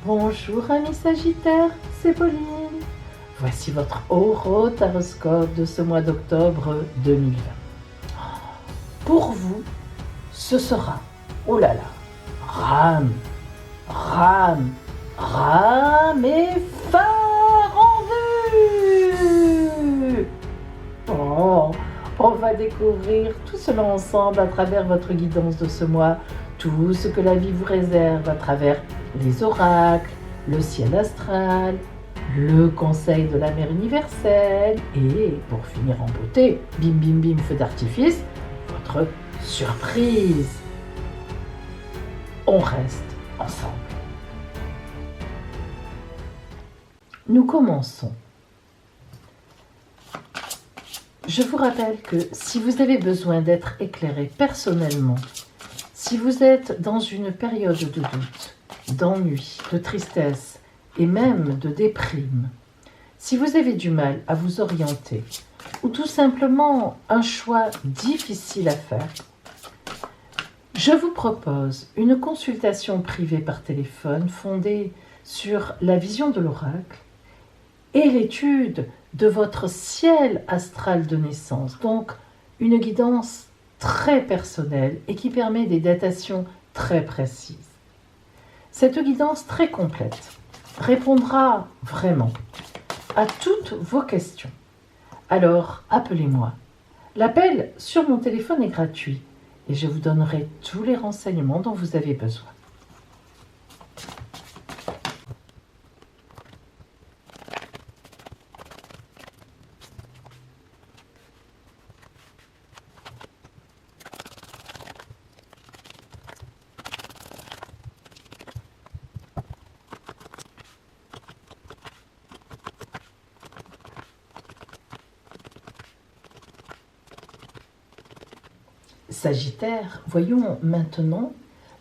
Bonjour amis Sagittaires, c'est Pauline. Voici votre horoscope de ce mois d'octobre 2020. Pour vous, ce sera, oh là là, rame et phare en vue. On va découvrir tout cela ensemble à travers votre guidance de ce mois, tout ce que la vie vous réserve à travers les oracles, le ciel astral, le conseil de la mère universelle et, pour finir en beauté, bim bim bim feu d'artifice, votre surprise. On reste ensemble. Nous commençons. Je vous rappelle que si vous avez besoin d'être éclairé personnellement, si vous êtes dans une période de doute, d'ennui, de tristesse et même de déprime, si vous avez du mal à vous orienter ou tout simplement un choix difficile à faire, je vous propose une consultation privée par téléphone fondée sur la vision de l'oracle et l'étude de votre ciel astral de naissance, donc une guidance très personnelle et qui permet des datations très précises. Cette guidance très complète répondra vraiment à toutes vos questions. Alors, appelez-moi. L'appel sur mon téléphone est gratuit et je vous donnerai tous les renseignements dont vous avez besoin. Sagittaire, voyons maintenant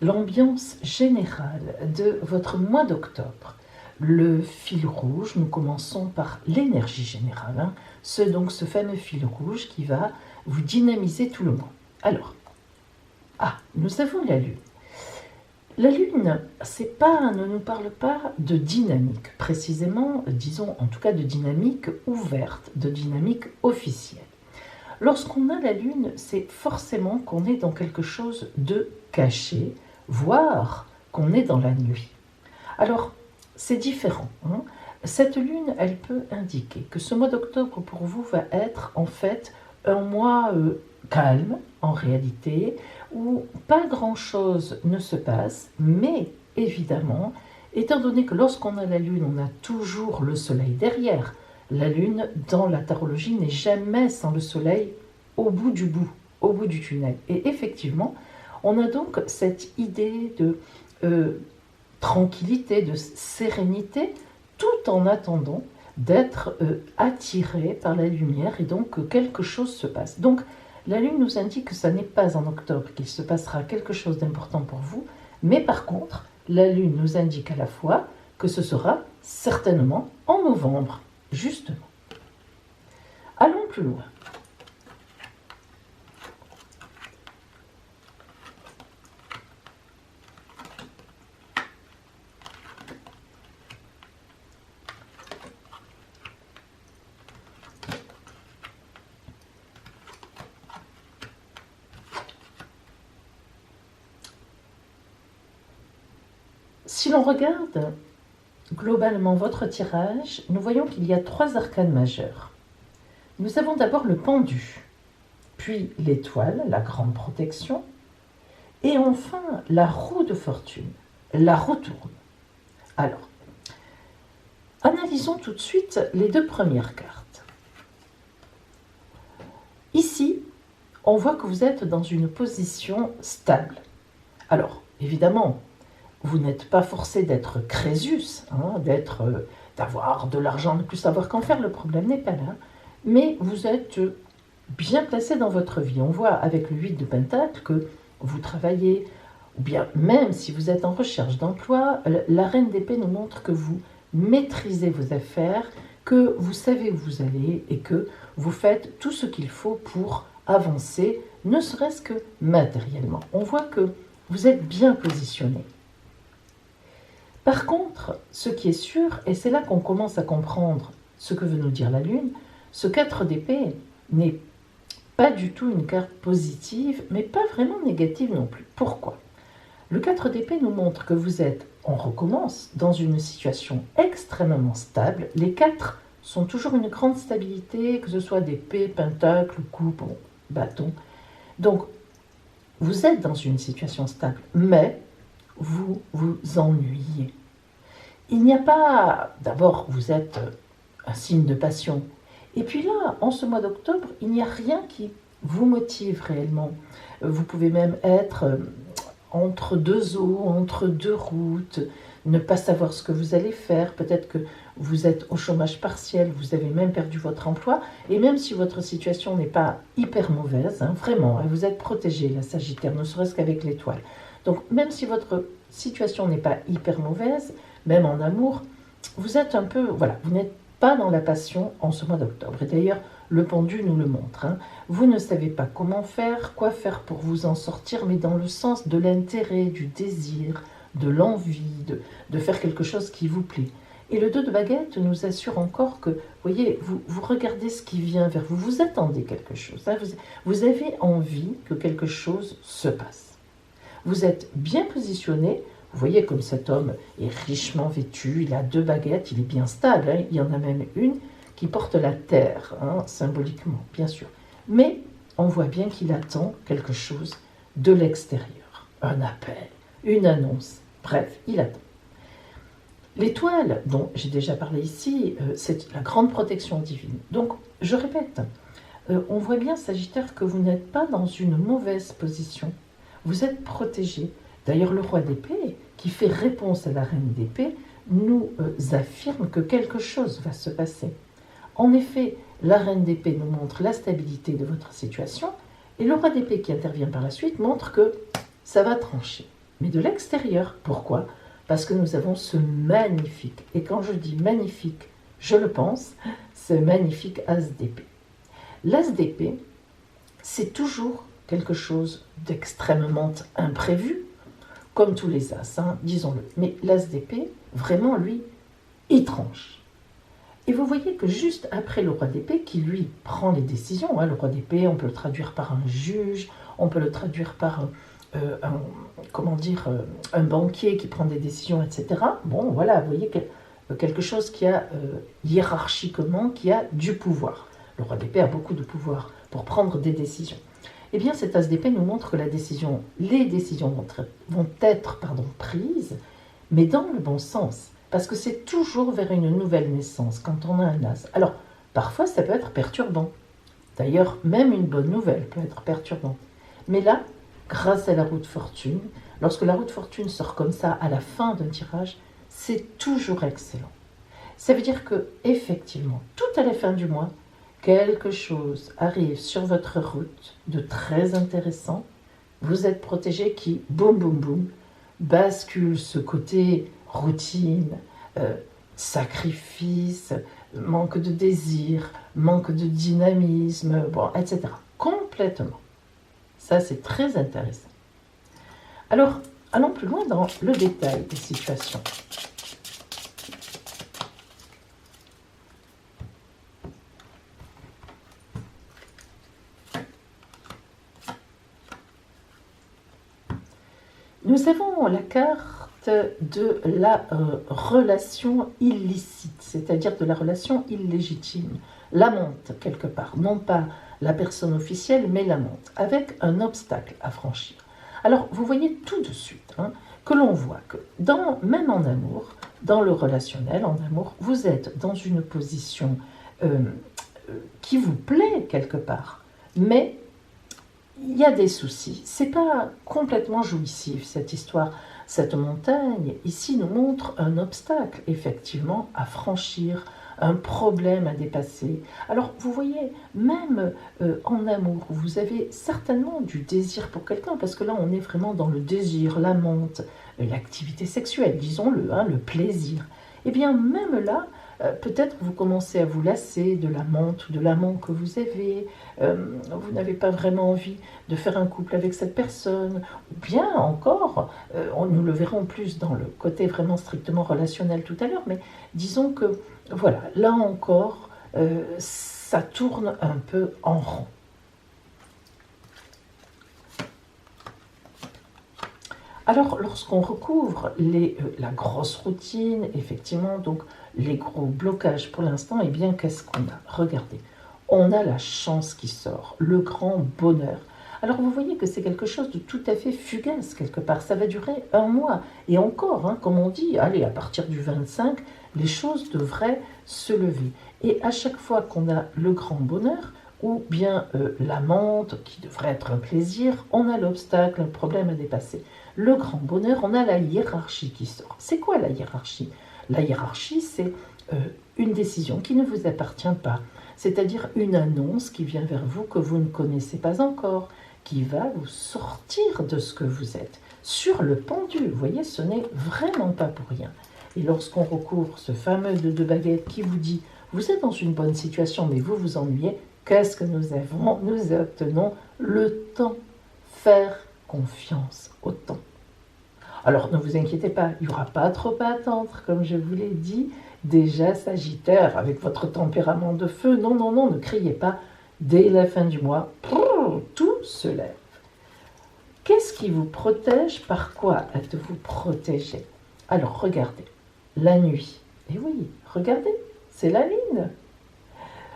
l'ambiance générale de votre mois d'octobre. Le fil rouge, nous commençons par l'énergie générale, ce fameux fil rouge qui va vous dynamiser tout le mois. Alors, nous avons la Lune. La Lune, ne nous parle pas de dynamique, précisément, disons en tout cas de dynamique ouverte, de dynamique officielle. Lorsqu'on a la Lune, c'est forcément qu'on est dans quelque chose de caché, voire qu'on est dans la nuit. Alors, c'est différent. Cette Lune, elle peut indiquer que ce mois d'octobre pour vous va être en fait un mois calme, en réalité, où pas grand-chose ne se passe, mais évidemment, étant donné que lorsqu'on a la Lune, on a toujours le Soleil derrière. La Lune, dans la tarologie, n'est jamais sans le Soleil au bout du tunnel. Et effectivement, on a donc cette idée de tranquillité, de sérénité, tout en attendant d'être attiré par la lumière et donc que quelque chose se passe. Donc, la Lune nous indique que ça n'est pas en octobre qu'il se passera quelque chose d'important pour vous, mais par contre, la Lune nous indique à la fois que ce sera certainement en novembre. Justement. Allons plus loin. Si l'on regarde globalement votre tirage, nous voyons qu'il y a 3 arcanes majeurs. Nous avons d'abord le pendu, puis l'étoile, la grande protection, et enfin la roue de fortune, la roue tourne. Alors, analysons tout de suite les 2 premières cartes. Ici, on voit que vous êtes dans une position stable. Alors, évidemment, vous n'êtes pas forcé d'être Crésus, d'avoir de l'argent, de ne plus savoir qu'en faire, le problème n'est pas là, mais vous êtes bien placé dans votre vie. On voit avec le 8 de Pentacle que vous travaillez, ou bien même si vous êtes en recherche d'emploi, la Reine d'Épée nous montre que vous maîtrisez vos affaires, que vous savez où vous allez et que vous faites tout ce qu'il faut pour avancer, ne serait-ce que matériellement. On voit que vous êtes bien positionné. Par contre, ce qui est sûr, et c'est là qu'on commence à comprendre ce que veut nous dire la Lune, ce 4 d'épée n'est pas du tout une carte positive, mais pas vraiment négative non plus. Pourquoi ? Le 4 d'épée nous montre que vous êtes, on recommence, dans une situation extrêmement stable. Les 4 sont toujours une grande stabilité, que ce soit d'épée, pentacle, coupe, bâton. Donc, vous êtes dans une situation stable, mais vous vous ennuyez. Il n'y a pas... D'abord, vous êtes un signe de passion. Et puis là, en ce mois d'octobre, il n'y a rien qui vous motive réellement. Vous pouvez même être entre deux eaux, entre deux routes, ne pas savoir ce que vous allez faire. Peut-être que vous êtes au chômage partiel, vous avez même perdu votre emploi. Et même si votre situation n'est pas hyper mauvaise, vraiment, vous êtes protégé, la Sagittaire, ne serait-ce qu'avec l'étoile. Donc même si votre situation n'est pas hyper mauvaise, même en amour, vous êtes un peu, voilà, vous n'êtes pas dans la passion en ce mois d'octobre. Et d'ailleurs, le pendu nous le montre. Vous ne savez pas comment faire, quoi faire pour vous en sortir, mais dans le sens de l'intérêt, du désir, de l'envie, de faire quelque chose qui vous plaît. Et le 2 de baguette nous assure encore que, voyez, vous regardez ce qui vient vers vous, vous attendez quelque chose. Vous avez envie que quelque chose se passe. Vous êtes bien positionné. Vous voyez comme cet homme est richement vêtu, il a 2 baguettes, il est bien stable, il y en a même une qui porte la terre, symboliquement, bien sûr. Mais on voit bien qu'il attend quelque chose de l'extérieur, un appel, une annonce, bref, il attend. L'étoile, dont j'ai déjà parlé ici, c'est la grande protection divine. Donc, je répète, on voit bien, Sagittaire, que vous n'êtes pas dans une mauvaise position. Vous êtes protégé. D'ailleurs, le roi d'épée, qui fait réponse à la reine d'épée, nous affirme que quelque chose va se passer. En effet, la reine d'épée nous montre la stabilité de votre situation, et le roi d'épée qui intervient par la suite montre que ça va trancher. Mais de l'extérieur, pourquoi ? Parce que nous avons ce magnifique, et quand je dis magnifique, je le pense, ce magnifique as d'épée. L'as d'épée, c'est toujours quelque chose d'extrêmement imprévu, comme tous les as, disons-le. Mais l'as d'épée, vraiment, lui, il tranche. Et vous voyez que juste après le roi d'épée, qui lui prend les décisions, le roi d'épée, on peut le traduire par un juge, on peut le traduire par un banquier qui prend des décisions, etc. Bon, voilà, vous voyez quelque chose qui a hiérarchiquement, qui a du pouvoir. Le roi d'épée a beaucoup de pouvoir pour prendre des décisions. Eh bien, cet as d'épée nous montre que les décisions vont être prises, mais dans le bon sens. Parce que c'est toujours vers une nouvelle naissance quand on a un as. Alors, parfois, ça peut être perturbant. D'ailleurs, même une bonne nouvelle peut être perturbante. Mais là, grâce à la roue de fortune, lorsque la roue de fortune sort comme ça à la fin d'un tirage, c'est toujours excellent. Ça veut dire que, effectivement, tout à la fin du mois, quelque chose arrive sur votre route de très intéressant. Vous êtes protégé qui, boum, boum, boum, bascule ce côté routine, sacrifice, manque de désir, manque de dynamisme, etc. Complètement. Ça, c'est très intéressant. Alors, allons plus loin dans le détail des situations. Nous avons la carte de la relation illicite, c'est-à-dire de la relation illégitime, l'amante quelque part, non pas la personne officielle, mais l'amante, avec un obstacle à franchir. Alors, vous voyez tout de suite que l'on voit que, même en amour, dans le relationnel, en amour, vous êtes dans une position qui vous plaît quelque part, mais il y a des soucis. C'est pas complètement jouissif cette histoire. Cette montagne ici nous montre un obstacle effectivement à franchir, un problème à dépasser. Alors vous voyez, même en amour, vous avez certainement du désir pour quelqu'un, parce que là on est vraiment dans le désir, l'amante, l'activité sexuelle, disons-le, le plaisir. Et bien même là, Peut-être vous commencez à vous lasser de l'amante ou de l'amant que vous avez, vous n'avez pas vraiment envie de faire un couple avec cette personne, ou bien encore, nous le verrons plus dans le côté vraiment strictement relationnel tout à l'heure, mais disons que, voilà, là encore, ça tourne un peu en rond. Alors, lorsqu'on recouvre la grosse routine, effectivement, donc les gros blocages pour l'instant, eh bien, qu'est-ce qu'on a? Regardez, on a la chance qui sort, le grand bonheur. Alors, vous voyez que c'est quelque chose de tout à fait fugace, quelque part. Ça va durer 1 mois. Et encore, hein, comme on dit, allez, à partir du 25, les choses devraient se lever. Et à chaque fois qu'on a le grand bonheur, ou bien l'amante, qui devrait être un plaisir, on a l'obstacle, un problème à dépasser. Le grand bonheur, on a la hiérarchie qui sort. C'est quoi la hiérarchie? La hiérarchie, c'est une décision qui ne vous appartient pas, c'est-à-dire une annonce qui vient vers vous que vous ne connaissez pas encore, qui va vous sortir de ce que vous êtes. Sur le pendu, vous voyez, ce n'est vraiment pas pour rien. Et lorsqu'on recouvre ce fameux 2 baguettes qui vous dit « vous êtes dans une bonne situation, mais vous vous ennuyez », qu'est-ce que nous avons? Nous obtenons le temps. Faire confiance au temps. Alors ne vous inquiétez pas, il n'y aura pas trop à attendre, comme je vous l'ai dit. Déjà, Sagittaire, avec votre tempérament de feu, non, non, non, ne criez pas. Dès la fin du mois, tout se lève. Qu'est-ce qui vous protège? Par quoi êtes-vous protégé? Alors regardez, la nuit. Et oui, regardez, c'est la lune.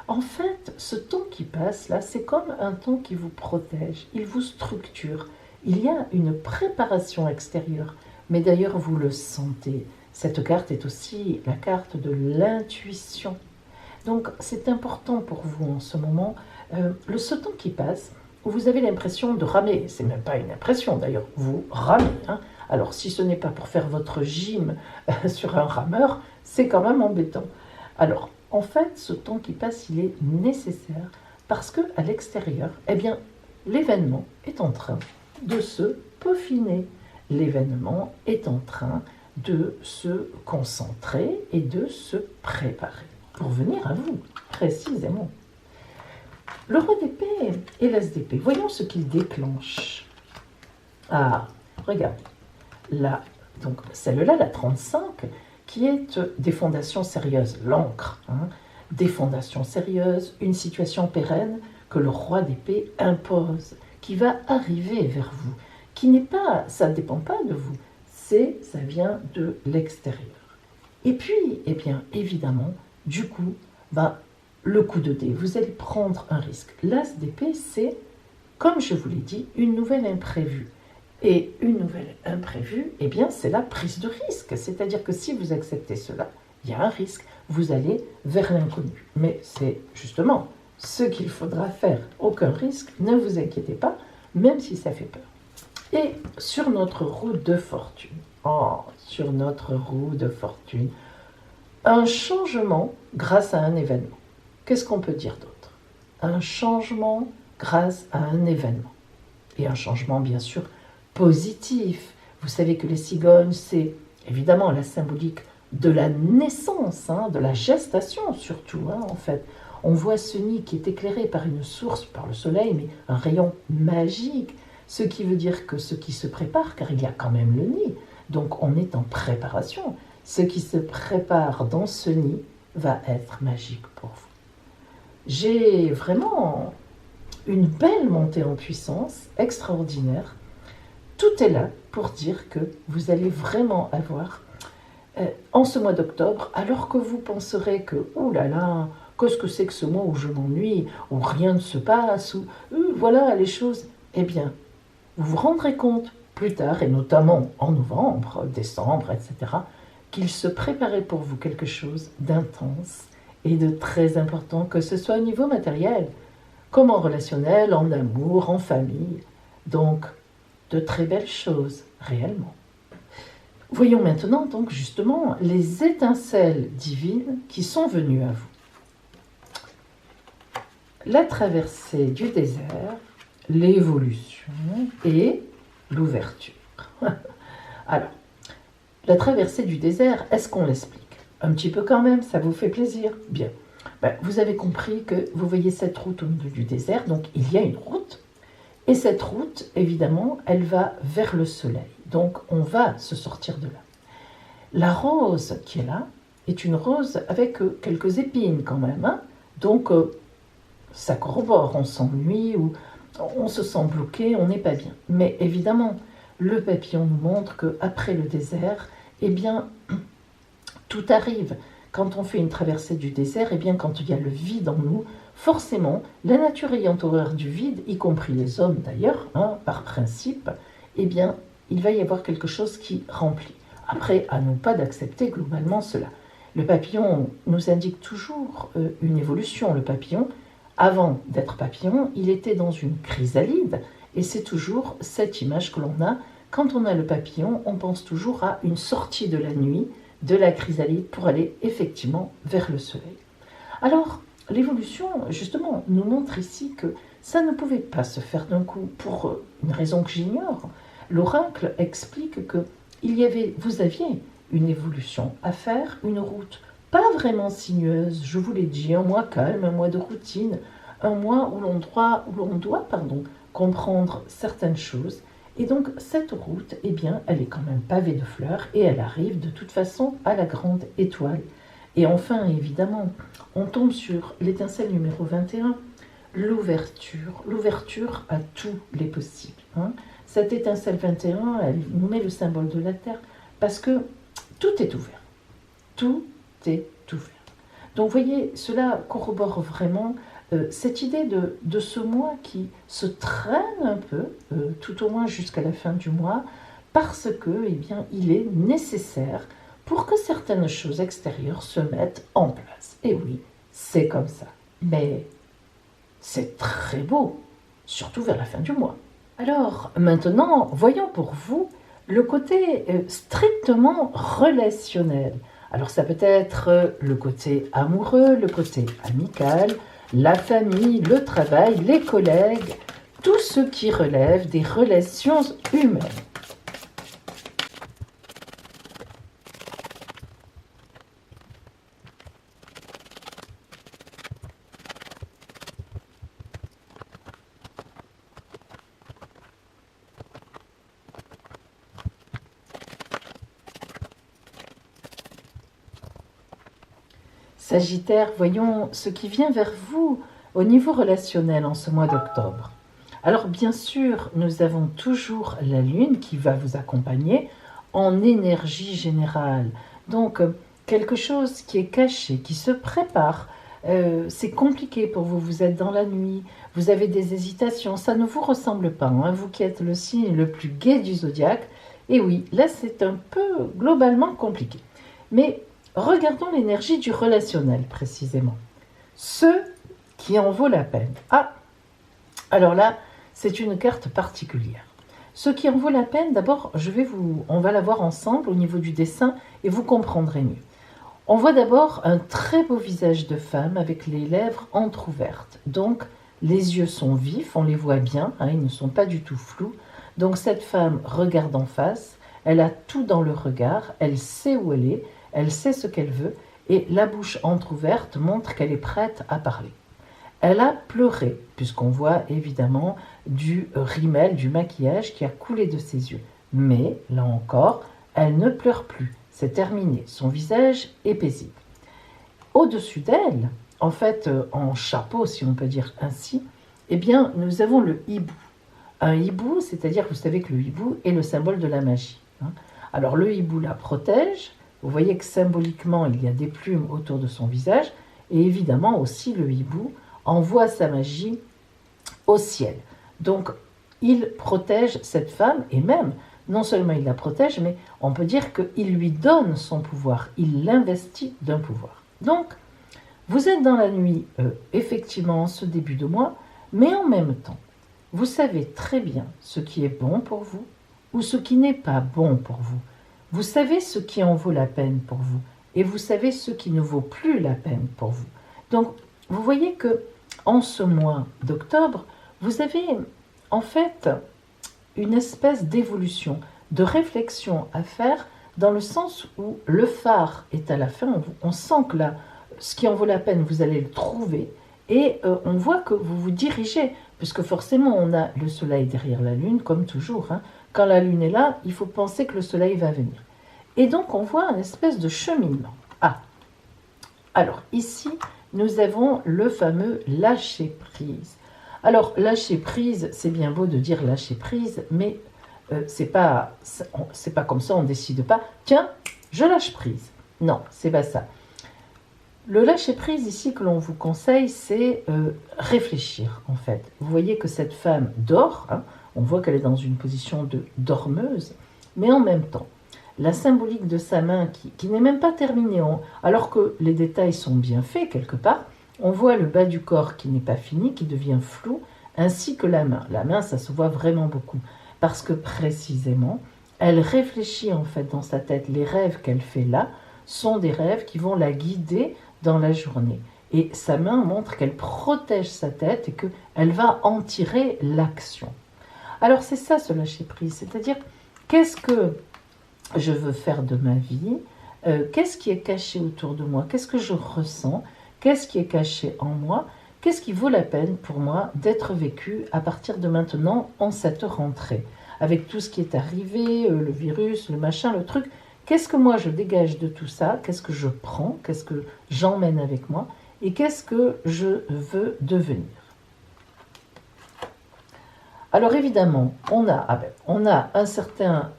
En fait, ce temps qui passe là, c'est comme un temps qui vous protège, il vous structure. Il y a une préparation extérieure, mais d'ailleurs vous le sentez. Cette carte est aussi la carte de l'intuition. Donc c'est important pour vous en ce moment, ce temps qui passe, où vous avez l'impression de ramer. C'est même pas une impression d'ailleurs, vous ramez. Hein. Alors si ce n'est pas pour faire votre gym sur un rameur, c'est quand même embêtant. Alors, en fait, ce temps qui passe, il est nécessaire parce qu'à l'extérieur, eh bien, l'événement est en train de se peaufiner. L'événement est en train de se concentrer et de se préparer pour venir à vous, précisément. Le roi d'épée et l'as d'épée, voyons ce qu'il déclenche. Ah, regardez, là, donc celle-là, la 35, qui est des fondations sérieuses, l'encre, hein, des fondations sérieuses, une situation pérenne que le roi d'épée impose, qui va arriver vers vous, qui n'est pas, ça ne dépend pas de vous, ça vient de l'extérieur. Et puis, eh bien, évidemment, du coup, le coup de dé, vous allez prendre un risque. L'as d'épée, c'est, comme je vous l'ai dit, une nouvelle imprévue. Et une nouvelle imprévue, eh bien, c'est la prise de risque. C'est-à-dire que si vous acceptez cela, il y a un risque, vous allez vers l'inconnu. Mais c'est justement ce qu'il faudra faire. Aucun risque, ne vous inquiétez pas, même si ça fait peur. Et sur notre roue de fortune, sur notre roue de fortune, un changement grâce à un événement. Qu'est-ce qu'on peut dire d'autre? Un changement grâce à un événement. Et un changement, bien sûr, positif. Vous savez que les cigognes, c'est évidemment la symbolique de la naissance, hein, de la gestation surtout, hein, en fait. On voit ce nid qui est éclairé par une source, par le soleil, mais un rayon magique, ce qui veut dire que ce qui se prépare, car il y a quand même le nid, donc on est en préparation, ce qui se prépare dans ce nid va être magique pour vous. J'ai vraiment une belle montée en puissance, extraordinaire. Tout est là pour dire que vous allez vraiment avoir, en ce mois d'octobre, alors que vous penserez que, oh là là, qu'est-ce que c'est que ce mois où je m'ennuie, où rien ne se passe, où voilà les choses, eh bien, vous vous rendrez compte plus tard, et notamment en novembre, décembre, etc., qu'il se préparait pour vous quelque chose d'intense et de très important, que ce soit au niveau matériel, comme en relationnel, en amour, en famille. Donc, de très belles choses, réellement. Voyons maintenant, donc, justement, les étincelles divines qui sont venues à vous. La traversée du désert, l'évolution et l'ouverture. Alors, la traversée du désert, est-ce qu'on l'explique? Un petit peu quand même, ça vous fait plaisir. Bien. Ben, vous avez compris que vous voyez cette route au milieu du désert, donc il y a une route. Et cette route, évidemment, elle va vers le soleil. Donc on va se sortir de là. La rose qui est là est une rose avec quelques épines quand même. Hein. Donc ça corrobore, on s'ennuie ou on se sent bloqué, on n'est pas bien. Mais évidemment, le papillon nous montre qu'après le désert, eh bien, tout arrive. Quand on fait une traversée du désert, eh bien, quand il y a le vide en nous, forcément, la nature ayant horreur du vide, y compris les hommes d'ailleurs, hein, par principe, eh bien, il va y avoir quelque chose qui remplit. Après, à nous pas d'accepter globalement cela. Le papillon nous indique toujours une évolution. Le papillon, avant d'être papillon, il était dans une chrysalide, et c'est toujours cette image que l'on a. Quand on a le papillon, on pense toujours à une sortie de la nuit, de la chrysalide, pour aller effectivement vers le soleil. Alors, l'évolution, justement, nous montre ici que ça ne pouvait pas se faire d'un coup, pour une raison que j'ignore. L'oracle explique que vous aviez une évolution à faire, une route pas vraiment sinueuse, je vous l'ai dit, un mois calme, un mois de routine, un mois où l'on doit comprendre certaines choses. Et donc cette route, eh bien, elle est quand même pavée de fleurs et elle arrive de toute façon à la grande étoile. Et enfin, évidemment, on tombe sur l'étincelle numéro 21, l'ouverture à tous les possibles. Hein. Cette étincelle 21, elle nous met le symbole de la Terre parce que tout est ouvert. Tout est ouvert. Donc, vous voyez, cela corrobore vraiment cette idée de ce mois qui se traîne un peu, tout au moins jusqu'à la fin du mois, parce que, eh bien, il est nécessaire pour que certaines choses extérieures se mettent en place. Et oui, c'est comme ça. Mais c'est très beau, surtout vers la fin du mois. Alors, maintenant, voyons pour vous le côté strictement relationnel. Alors, ça peut être le côté amoureux, le côté amical, la famille, le travail, les collègues, tout ce qui relève des relations humaines. Sagittaire, voyons ce qui vient vers vous au niveau relationnel en ce mois d'octobre. Alors bien sûr, nous avons toujours la Lune qui va vous accompagner en énergie générale. Donc quelque chose qui est caché, qui se prépare. C'est compliqué pour vous, vous êtes dans la nuit, vous avez des hésitations, ça ne vous ressemble pas, hein, vous qui êtes le signe le plus gai du zodiaque. Et oui, là c'est un peu globalement compliqué. Mais regardons l'énergie du relationnel précisément. Ce qui en vaut la peine. Ah, alors là, c'est une carte particulière. Ce qui en vaut la peine, d'abord, on va la voir ensemble au niveau du dessin et vous comprendrez mieux. On voit d'abord un très beau visage de femme avec les lèvres entrouvertes. Donc, les yeux sont vifs, on les voit bien, hein, ils ne sont pas du tout flous. Donc, cette femme regarde en face, elle a tout dans le regard, elle sait où elle sait ce qu'elle veut et la bouche entrouverte montre qu'elle est prête à parler. Elle a pleuré, puisqu'on voit évidemment du rímel, du maquillage qui a coulé de ses yeux. Mais, là encore, elle ne pleure plus. C'est terminé. Son visage est paisible. Au-dessus d'elle, en fait, en chapeau, si on peut dire ainsi, eh bien, nous avons le hibou. Un hibou, c'est-à-dire, vous savez que le hibou est le symbole de la magie. Hein. Alors, le hibou la protège. Vous voyez que symboliquement, il y a des plumes autour de son visage. Et évidemment, aussi, le hibou envoie sa magie au ciel. Donc, il protège cette femme, et même, non seulement il la protège, mais on peut dire qu'il lui donne son pouvoir, il l'investit d'un pouvoir. Donc, vous êtes dans la nuit, effectivement, ce début de mois, mais en même temps, vous savez très bien ce qui est bon pour vous ou ce qui n'est pas bon pour vous. Vous savez ce qui en vaut la peine pour vous, et vous savez ce qui ne vaut plus la peine pour vous. Donc, vous voyez que en ce mois d'octobre, vous avez en fait une espèce d'évolution, de réflexion à faire dans le sens où le phare est à la fin. On sent que là, ce qui en vaut la peine, vous allez le trouver. Et on voit que vous vous dirigez, puisque forcément on a le soleil derrière la lune, comme toujours. Hein. Quand la lune est là, il faut penser que le soleil va venir. Et donc on voit une espèce de cheminement. Ah, alors ici, nous avons le fameux lâcher prise. Alors lâcher prise, c'est bien beau de dire lâcher prise, mais c'est pas comme ça, on décide pas. Tiens, je lâche prise. Non, c'est pas ça. Le lâcher-prise ici que l'on vous conseille, c'est réfléchir en fait. Vous voyez que cette femme dort, hein, on voit qu'elle est dans une position de dormeuse, mais en même temps, la symbolique de sa main qui n'est même pas terminée, alors que les détails sont bien faits quelque part, on voit le bas du corps qui n'est pas fini, qui devient flou, ainsi que la main. La main, ça se voit vraiment beaucoup, parce que précisément, elle réfléchit en fait dans sa tête. Les rêves qu'elle fait là sont des rêves qui vont la guider dans la journée. Et sa main montre qu'elle protège sa tête et qu'elle va en tirer l'action. Alors c'est ça ce lâcher-prise, c'est-à-dire qu'est-ce que je veux faire de ma vie, qu'est-ce qui est caché autour de moi, qu'est-ce que je ressens, qu'est-ce qui est caché en moi, qu'est-ce qui vaut la peine pour moi d'être vécu à partir de maintenant en cette rentrée, avec tout ce qui est arrivé, le virus, le machin, le truc. Qu'est-ce que moi je dégage de tout ça? Qu'est-ce que je prends? Qu'est-ce que j'emmène avec moi? Et qu'est-ce que je veux devenir? Alors évidemment, on a un certain,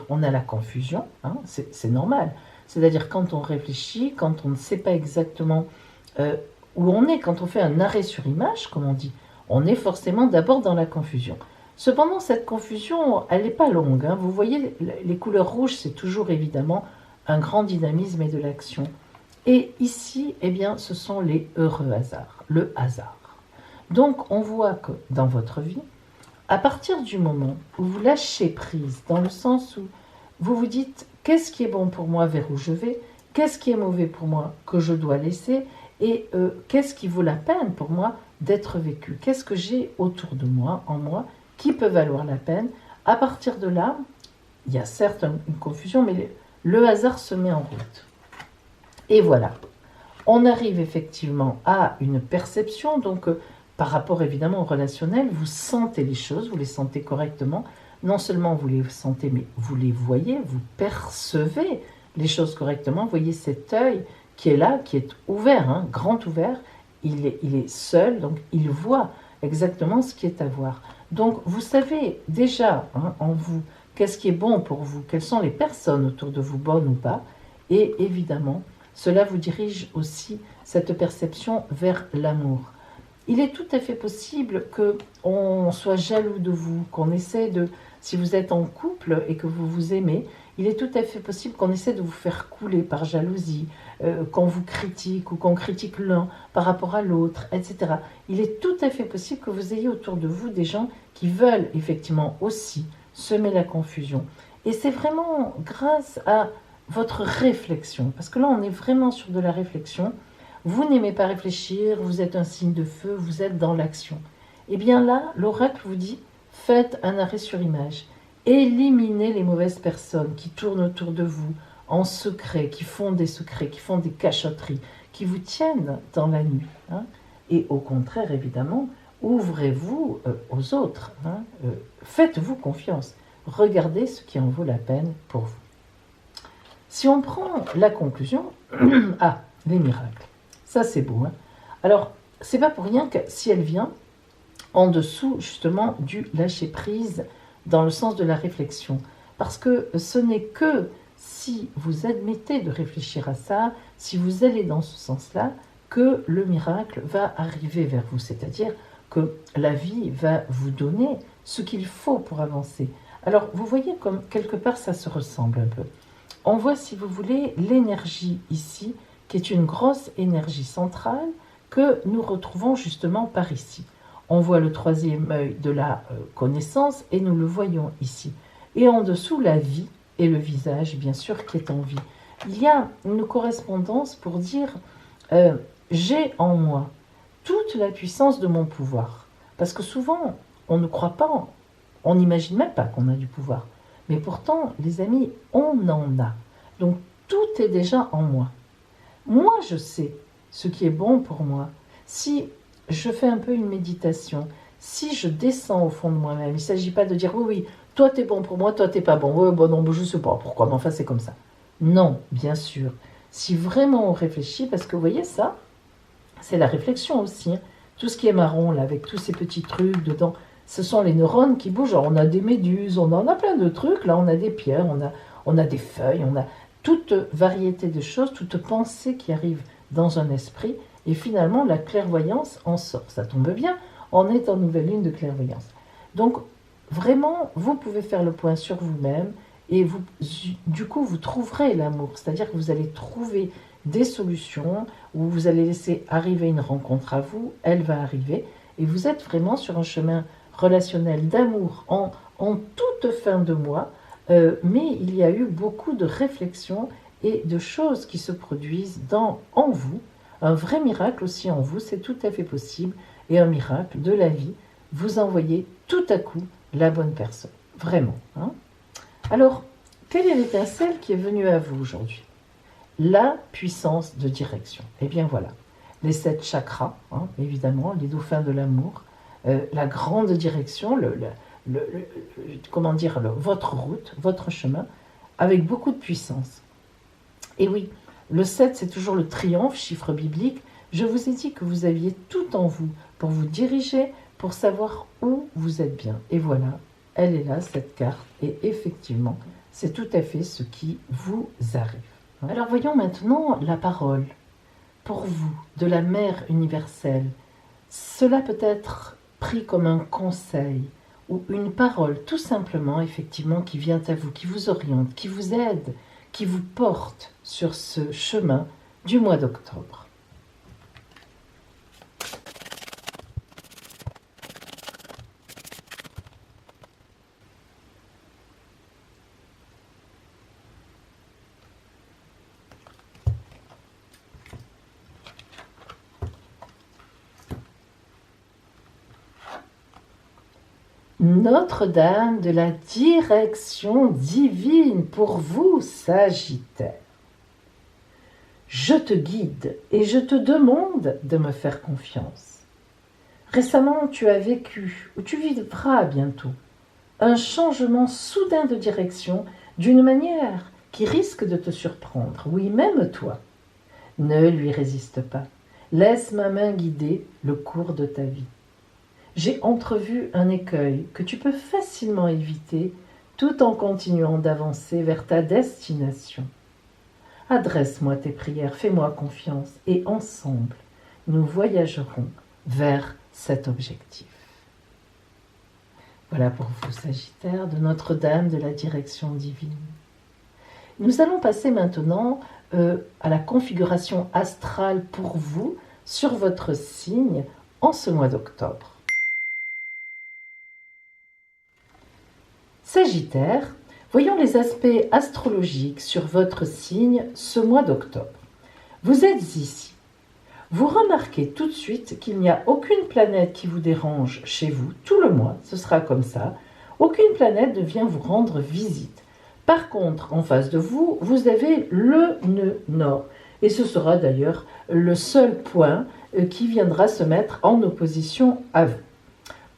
on a la confusion, hein, c'est normal. C'est-à-dire quand on réfléchit, quand on ne sait pas exactement où on est, quand on fait un arrêt sur image, comme on dit, on est forcément d'abord dans la confusion. Cependant, cette confusion, elle n'est pas longue. Hein. Vous voyez, les couleurs rouges, c'est toujours évidemment un grand dynamisme et de l'action. Et ici, eh bien, ce sont les heureux hasards, le hasard. Donc, on voit que dans votre vie, à partir du moment où vous lâchez prise, dans le sens où vous vous dites qu'est-ce qui est bon pour moi, vers où je vais, qu'est-ce qui est mauvais pour moi, que je dois laisser, et qu'est-ce qui vaut la peine pour moi d'être vécu, qu'est-ce que j'ai autour de moi, en moi, qui peut valoir la peine. À partir de là, il y a certes une confusion, mais le hasard se met en route. Et voilà, on arrive effectivement à une perception, donc par rapport évidemment au relationnel, vous sentez les choses, vous les sentez correctement, non seulement vous les sentez, mais vous les voyez, vous percevez les choses correctement, vous voyez cet œil qui est là, qui est ouvert, hein, grand ouvert, il est seul, donc il voit exactement ce qui est à voir. Donc vous savez déjà hein, en vous qu'est-ce qui est bon pour vous, quelles sont les personnes autour de vous, bonnes ou pas, et évidemment, cela vous dirige aussi cette perception vers l'amour. Il est tout à fait possible qu'on soit jaloux de vous, qu'on essaie de, si vous êtes en couple et que vous vous aimez, il est tout à fait possible qu'on essaie de vous faire couler par jalousie, qu'on vous critique ou qu'on critique l'un par rapport à l'autre, etc. Il est tout à fait possible que vous ayez autour de vous des gens qui veulent effectivement aussi semer la confusion. Et c'est vraiment grâce à votre réflexion, parce que là on est vraiment sur de la réflexion. Vous n'aimez pas réfléchir, vous êtes un signe de feu, vous êtes dans l'action. Et bien là, l'oracle vous dit, faites un arrêt sur image. Éliminez les mauvaises personnes qui tournent autour de vous en secret, qui font des secrets, qui font des cachotteries, qui vous tiennent dans la nuit. Hein. Et au contraire, évidemment, ouvrez-vous aux autres. Hein. Faites-vous confiance. Regardez ce qui en vaut la peine pour vous. Si on prend la conclusion, les miracles. Ça, c'est beau. Hein. Alors, c'est pas pour rien que si elle vient en dessous, justement, du lâcher-prise dans le sens de la réflexion. Parce que ce n'est que si vous admettez de réfléchir à ça, si vous allez dans ce sens-là, que le miracle va arriver vers vous. C'est-à-dire que la vie va vous donner ce qu'il faut pour avancer. Alors, vous voyez comme quelque part ça se ressemble un peu. On voit, si vous voulez, l'énergie ici, qui est une grosse énergie centrale que nous retrouvons justement par ici. On voit le troisième œil de la connaissance et nous le voyons ici. Et en dessous, la vie et le visage, bien sûr, qui est en vie. Il y a une correspondance pour dire j'ai en moi toute la puissance de mon pouvoir. Parce que souvent, on ne croit pas, on n'imagine même pas qu'on a du pouvoir. Mais pourtant, les amis, on en a. Donc tout est déjà en moi. Moi, je sais ce qui est bon pour moi. Si je fais un peu une méditation, si je descends au fond de moi-même, il ne s'agit pas de dire oui, oui, toi t'es bon pour moi, toi t'es pas bon. Ouais, bon, non, je ne sais pas pourquoi, mais enfin c'est comme ça. Non, bien sûr. Si vraiment on réfléchit, parce que vous voyez ça, c'est la réflexion aussi. Hein. Tout ce qui est marron, là, avec tous ces petits trucs dedans, ce sont les neurones qui bougent. Alors, on a des méduses, on en a plein de trucs. Là, on a des pierres, on a des feuilles, on a toute variété de choses, toute pensée qui arrive dans un esprit. Et finalement, la clairvoyance en sort. Ça tombe bien, on est en nouvelle lune de clairvoyance. Donc, vraiment, vous pouvez faire le point sur vous-même et vous, du coup, vous trouverez l'amour. C'est-à-dire que vous allez trouver des solutions où vous allez laisser arriver une rencontre à vous, elle va arriver, et vous êtes vraiment sur un chemin relationnel d'amour en toute fin de mois, mais il y a eu beaucoup de réflexions et de choses qui se produisent en vous, un vrai miracle aussi en vous, c'est tout à fait possible, et un miracle de la vie, vous envoyez tout à coup la bonne personne, vraiment. Hein. Alors, quelle est l'étincelle qui est venue à vous aujourd'hui ? La puissance de direction. Et bien voilà, les 7 chakras, hein, évidemment, les dauphins de l'amour, la grande direction, comment dire, votre route, votre chemin, avec beaucoup de puissance. Et oui, le 7, c'est toujours le triomphe, chiffre biblique. Je vous ai dit que vous aviez tout en vous pour vous diriger, pour savoir où vous êtes bien. Et voilà, elle est là, cette carte, et effectivement, c'est tout à fait ce qui vous arrive. Alors voyons maintenant la parole, pour vous, de la Mère universelle. Cela peut être pris comme un conseil ou une parole, tout simplement, effectivement, qui vient à vous, qui vous oriente, qui vous aide, qui vous porte sur ce chemin du mois d'octobre. Notre-Dame de la direction divine pour vous, Sagittaire. Je te guide et je te demande de me faire confiance. Récemment, tu as vécu, ou tu vivras bientôt, un changement soudain de direction d'une manière qui risque de te surprendre. Oui, même toi. Ne lui résiste pas. Laisse ma main guider le cours de ta vie. J'ai entrevu un écueil que tu peux facilement éviter tout en continuant d'avancer vers ta destination. Adresse-moi tes prières, fais-moi confiance et ensemble, nous voyagerons vers cet objectif. Voilà pour vous, Sagittaire, de Notre-Dame de la direction divine. Nous allons passer maintenant à la configuration astrale pour vous sur votre signe en ce mois d'octobre. Sagittaire, voyons les aspects astrologiques sur votre signe ce mois d'octobre. Vous êtes ici. Vous remarquez tout de suite qu'il n'y a aucune planète qui vous dérange chez vous tout le mois, ce sera comme ça. Aucune planète ne vient vous rendre visite. Par contre, en face de vous, vous avez le nœud nord. Et ce sera d'ailleurs le seul point qui viendra se mettre en opposition à vous.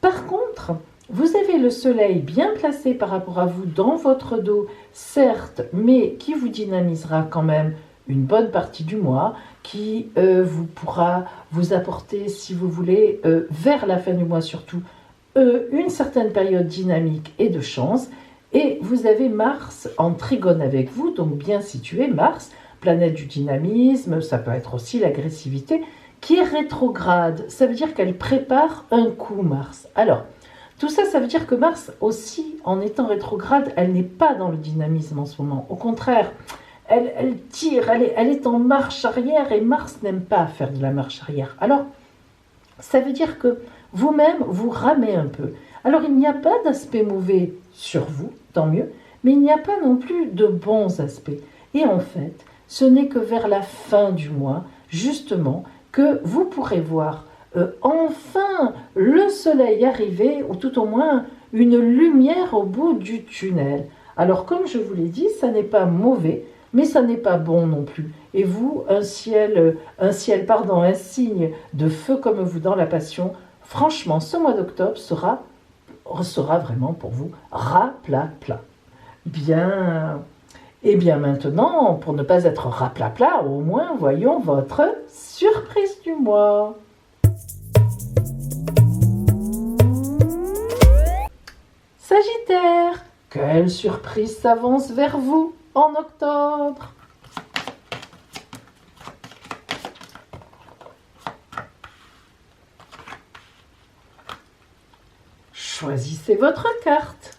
Par contre, vous avez le soleil bien placé par rapport à vous dans votre dos, certes, mais qui vous dynamisera quand même une bonne partie du mois, qui vous pourra vous apporter, si vous voulez, vers la fin du mois surtout, une certaine période dynamique et de chance. Et vous avez Mars en trigone avec vous, donc bien situé, Mars, planète du dynamisme, ça peut être aussi l'agressivité, qui est rétrograde. Ça veut dire qu'elle prépare un coup, Mars. Alors, tout ça, ça veut dire que Mars aussi, en étant rétrograde, elle n'est pas dans le dynamisme en ce moment. Au contraire, elle tire, elle est en marche arrière et Mars n'aime pas faire de la marche arrière. Alors, ça veut dire que vous-même, vous ramez un peu. Alors, il n'y a pas d'aspect mauvais sur vous, tant mieux, mais il n'y a pas non plus de bons aspects. Et en fait, ce n'est que vers la fin du mois, justement, que vous pourrez voir enfin le soleil arriver, ou tout au moins une lumière au bout du tunnel. Alors comme je vous l'ai dit, ça n'est pas mauvais, mais ça n'est pas bon non plus. Et vous, un signe de feu comme vous dans la passion, franchement, ce mois d'octobre sera vraiment pour vous rapla-pla. Bien, et bien maintenant, pour ne pas être rapla-pla, au moins voyons votre surprise du mois. Sagittaire, quelle surprise s'avance vers vous en octobre? Choisissez votre carte.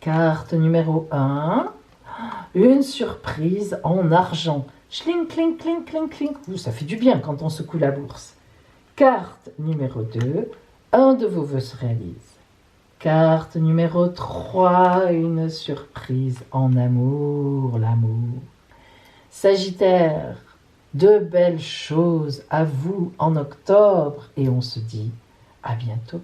Carte numéro 1, une surprise en argent. Schling, cling, cling, cling, cling. Ça fait du bien quand on secoue la bourse. Carte numéro 2, un de vos vœux se réalise. Carte numéro 3, une surprise en amour, l'amour. Sagittaire, de belles choses à vous en octobre et on se dit à bientôt.